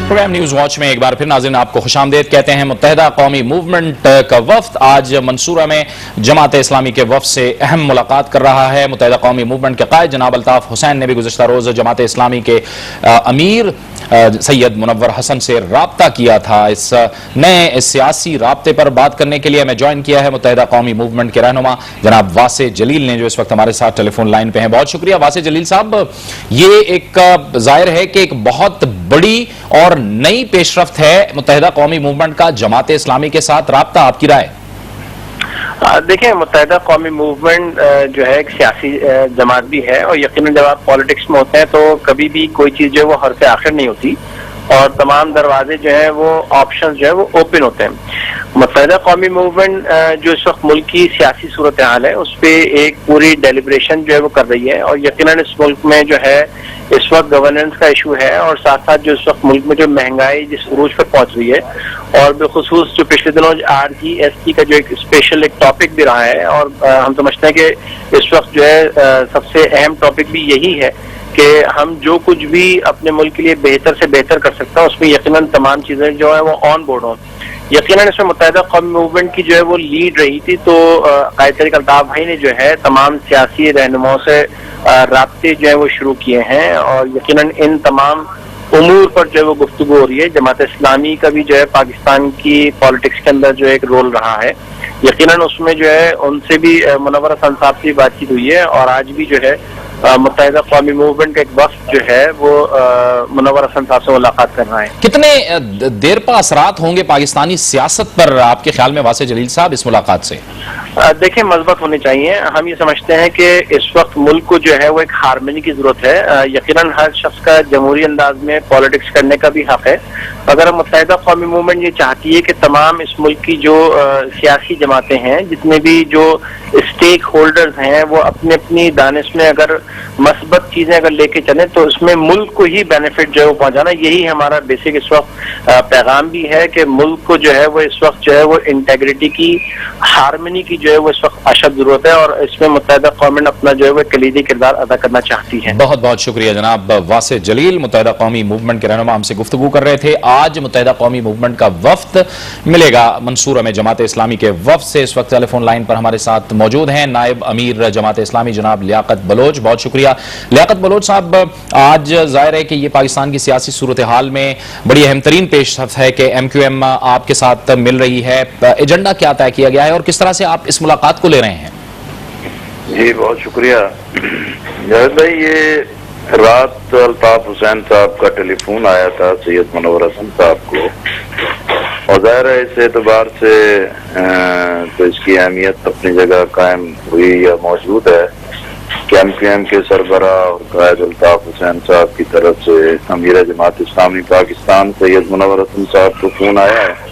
Programme news watch में एक बार फिर नाज़रीन आपको खुशामदीद कहते हैं। मुत्तहिदा कौमी मूवमेंट का वफ्द आज मंसूरा में जमात इस्लामी के वफ्द से अहम मुलाकात कर रहा है। मुत्तहिदा कौमी मूवमेंट के कायद जनाब अल्ताफ हुसैन ने भी गुज़श्ता रोज़ जमात इस्लामी के अमीर सैयद मुनव्वर हसन से राब्ता किया था। इस नए सियासी राब्ते पर बात करने के लिए हमें ज्वाइन किया है मुत्तहिदा कौमी मूवमेंट के रहनुमा जनाब वासे जलील ने, जो इस वक्त हमारे साथ टेलीफोन लाइन पे हैं। बहुत शुक्रिया वासे जलील साहब। ये एक जाहिर है कि एक बहुत बड़ी और नई पेशरफ्त है मुत्तहिदा कौमी मूवमेंट का जमात इस्लामी के साथ राब्ता, आपकी राय? देखिए, मुत्तहिदा कौमी मूवमेंट जो है एक सियासी जमात भी है और यकीनन जब आप पॉलिटिक्स में होते हैं तो कभी भी कोई चीज जो है वो हर से आखिर नहीं होती और तमाम दरवाजे जो है वो ऑप्शन जो है वो ओपन होते हैं। मुत्तहिदा कौमी मूवमेंट जो इस वक्त मुल्क की सियासी सूरत हाल है उस पर एक पूरी डेलिब्रेशन जो है वो कर रही है और यकीनन इस मुल्क में जो है इस वक्त गवर्नेंस का इशू है और साथ साथ जो इस वक्त मुल्क में जो महंगाई जिस उरूज पर पहुंच रही है और बेखुसूस जो पिछले दिनों RGST का जो एक स्पेशल एक टॉपिक भी रहा है और हम समझते हैं कि इस वक्त जो है सबसे अहम टॉपिक भी यही है कि हम जो कुछ भी अपने मुल्क के लिए बेहतर से बेहतर कर सकते हैं उसमें यकीनन तमाम चीजें जो है वो ऑन बोर्ड हों। यकीनन इसमें मुत्तहिदा कौमी मूवमेंट की जो है वो लीड रही थी, तो कायद तरीक अल्ताफ भाई ने जो है तमाम सियासी रहनुमाओं से राब्ते जो है वो शुरू किए हैं और यकीनन इन तमाम उमूर पर जो है वो गुफ्तगू हो रही है। जमात इस्लामी का भी जो है पाकिस्तान की पॉलिटिक्स के अंदर जो एक रोल रहा है, यकीनन उसमें जो है उनसे भी मुनव्वर हसन साहब से बातचीत हुई है और आज भी जो है मुत्तहिदा कौमी मूवमेंट का एक वफ्द जो है वो मुनव्वर हसन साहब से मुलाकात कर रहा है। कितने देर पर असरात होंगे पाकिस्तानी सियासत पर आपके ख्याल में वासे जलील साहब इस मुलाकात से? देखिए, मज़बत होनी चाहिए। हम ये समझते हैं कि इस वक्त मुल्क को जो है वो एक हारमनी की जरूरत है। यकीनन हर शख्स का जमहूरी अंदाज में पॉलिटिक्स करने का भी हक है, मगर मुत्तहिदा कौमी मूवमेंट ये चाहती है कि तमाम इस मुल्क की जो सियासी जमातें हैं, जितने भी जो स्टेक होल्डर्स हैं, वो अपनी अपनी दानिश में अगर मस्बत चीजें अगर लेके चले तो उसमें मुल्क को ही बेनिफिट जो है वो पहुंचाना, यही हमारा बेसिक इस वक्त पैगाम भी है कि मुल्क को जो है वो इस वक्त जो है वो इंटेग्रिटी की, हारमनी की जो है वो इस वक्त अशद जरूरत है और इसमें मुत्तहिदा कौमेंट अपना जो है वो कलीदी किरदार अदा करना चाहती है। बहुत बहुत शुक्रिया जनाब वासे जलील, मुत्तहिदा कौमी मूवमेंट के रहनुमा हमसे गुफ्तगू कर रहे थे। आज मुत्तहिदा कौमी मूवमेंट का वफ्द मिलेगा मंसूरा में जमात इस्लामी के वफ्द से। इस वक्त टेलीफोन लाइन पर हमारे साथ मौजूद हैं नायब अमीर जमात इस्लामी जनाब लियाकत बलोच। बहुत शुक्रिया लियाकत बलोच साहब। आज जाहिर है कि ये पाकिस्तान की सियासी सूरत हाल में बड़ी अहम तरीन पेशरफ्त है कि MQM आपके साथ मिल रही है। एजेंडा क्या तय किया गया है और किस तरह से आप इस मुलाकात को ले रहे हैं? जी बहुत शुक्रिया जावेद भाई। ये रात अल्ताफ हुसैन साहब का टेलीफोन आया था सैयद मुनव्वर हसन साहब को और जाहिर है इस एतबार से तो इसकी अहमियत अपनी जगह कायम हुई या मौजूद है कि MQM के सरबरा और कायद अल्ताफ हुसैन साहब की तरफ से अमीर जमात इस्लामी पाकिस्तान सैयद मुनव्वर हसन साहब को फोन आया है।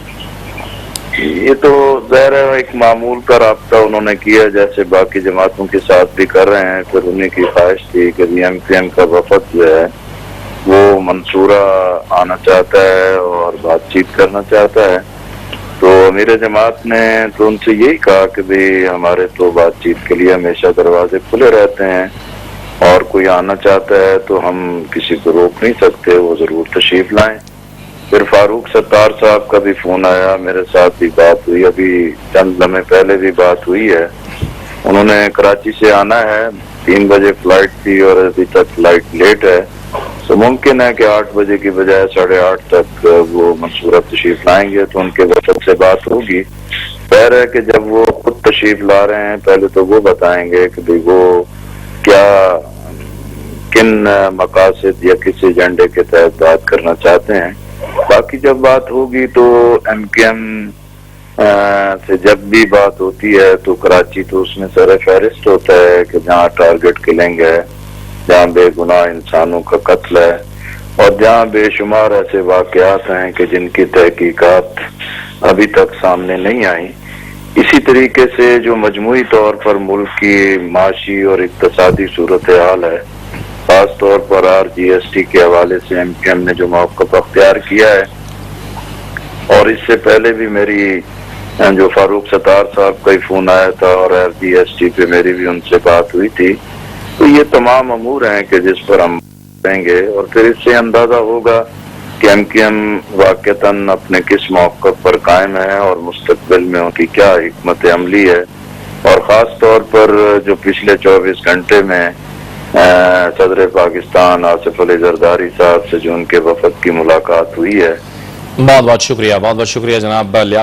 ये तो ज़ाहिर है एक मामूल का राब्ता उन्होंने किया जैसे बाकी जमातों के साथ भी कर रहे हैं। फिर उन्हीं की ख्वाहिश थी कि MQM का वफद जो है वो मंसूरा आना चाहता है और बातचीत करना चाहता है, तो अमीर जमात ने तो उनसे यही कहा कि भाई हमारे तो बातचीत के लिए हमेशा दरवाजे खुले रहते हैं और कोई आना चाहता है तो हम किसी को रोक नहीं सकते, वो जरूर तशरीफ लाएं। फिर फारूक सत्तार साहब का भी फोन आया, मेरे साथ भी बात हुई, अभी चंद लम्हे पहले भी बात हुई है। उन्होंने कराची से आना है, 3 बजे फ्लाइट थी और अभी तक फ्लाइट लेट है, तो मुमकिन है कि 8 बजे की बजाय 8:30 तक वो मंसूरा तशरीफ लाएंगे तो उनके वफद से बात होगी। खैर है कि जब वो खुद तशरीफ ला रहे हैं पहले तो वो बताएंगे कि भाई वो क्या किन मकासद या किस एजेंडे के तहत बात करना चाहते हैं। बाकी जब बात होगी तो MQM से जब भी बात होती है तो कराची तो उसमें सर फहरिस्त होता है कि जहाँ टारगेट किलिंग है, जहाँ बेगुनाह इंसानों का कत्ल है और जहाँ बेशुमार ऐसे वाकयात हैं कि जिनकी तहकीकात अभी तक सामने नहीं आई। इसी तरीके से जो मजमूई तौर पर मुल्क की माशी और इक्तसादी सूरत हाल है, खास तौर पर RGST के हवाले से MQM ने जो मौक़िफ़ अख्तियार किया है और इससे पहले भी मेरी जो फारूक सत्तार साहब का ही फोन आया था और RGST पे मेरी भी उनसे बात हुई थी, तो ये तमाम अमूर हैं कि जिस पर हम करेंगे और फिर इससे अंदाजा होगा कि MQM वाक़तन अपने किस मौक़िफ़ पर कायम है और मुस्तक़बिल में उनकी क्या हिकमत अमली है, और ख़ास तौर पर जो पिछले 24 घंटे में सदर पाकिस्तान आसिफ अली जरदारी साहब से जो उनके वफ़द की मुलाकात हुई है। बहुत बहुत शुक्रिया जनाब लियाकत।